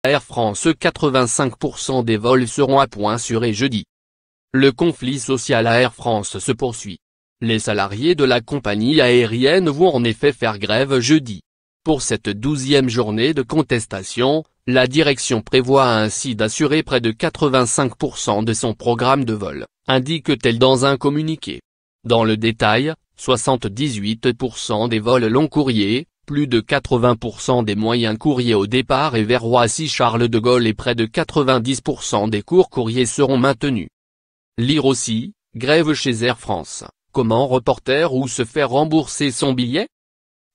Air France 85% des vols seront à point assurés jeudi. Le conflit social à Air France se poursuit. Les salariés de la compagnie aérienne vont en effet faire grève jeudi. Pour cette 12e journée de contestation, la direction prévoit ainsi d'assurer près de 85% de son programme de vol, indique-t-elle dans un communiqué. Dans le détail, 78% des vols long courriers, plus de 80% des moyens courriers au départ et vers Roissy-Charles de Gaulle et près de 90% des courts courriers seront maintenus. Lire aussi, grève chez Air France, comment reporter ou se faire rembourser son billet?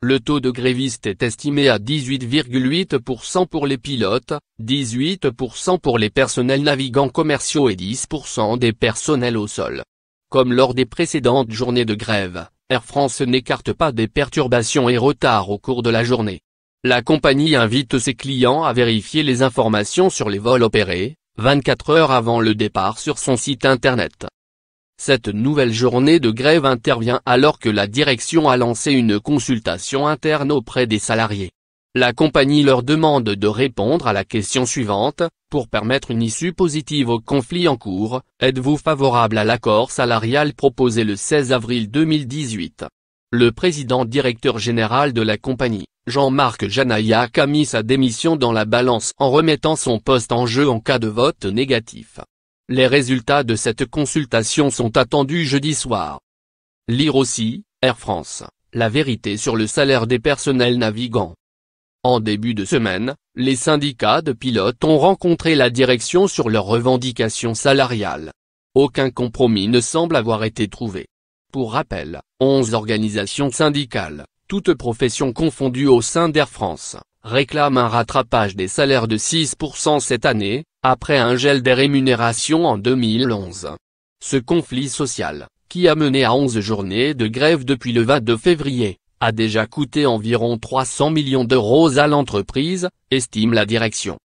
Le taux de grévistes est estimé à 18,8% pour les pilotes, 18% pour les personnels navigants commerciaux et 10% des personnels au sol. Comme lors des précédentes journées de grève, Air France n'écarte pas des perturbations et retards au cours de la journée. La compagnie invite ses clients à vérifier les informations sur les vols opérés, 24 heures avant le départ sur son site internet. Cette nouvelle journée de grève intervient alors que la direction a lancé une consultation interne auprès des salariés. La compagnie leur demande de répondre à la question suivante, pour permettre une issue positive au conflit en cours, êtes-vous favorable à l'accord salarial proposé le 16 avril 2018? Le président directeur général de la compagnie, Jean-Marc Janaillac a mis sa démission dans la balance en remettant son poste en jeu en cas de vote négatif. Les résultats de cette consultation sont attendus jeudi soir. Lire aussi, Air France, la vérité sur le salaire des personnels navigants. En début de semaine, les syndicats de pilotes ont rencontré la direction sur leurs revendications salariales. Aucun compromis ne semble avoir été trouvé. Pour rappel, 11 organisations syndicales, toutes professions confondues au sein d'Air France, réclament un rattrapage des salaires de 6% cette année, après un gel des rémunérations en 2011. Ce conflit social, qui a mené à 11 journées de grève depuis le 22 février, a déjà coûté environ 300 millions d'euros à l'entreprise, estime la direction.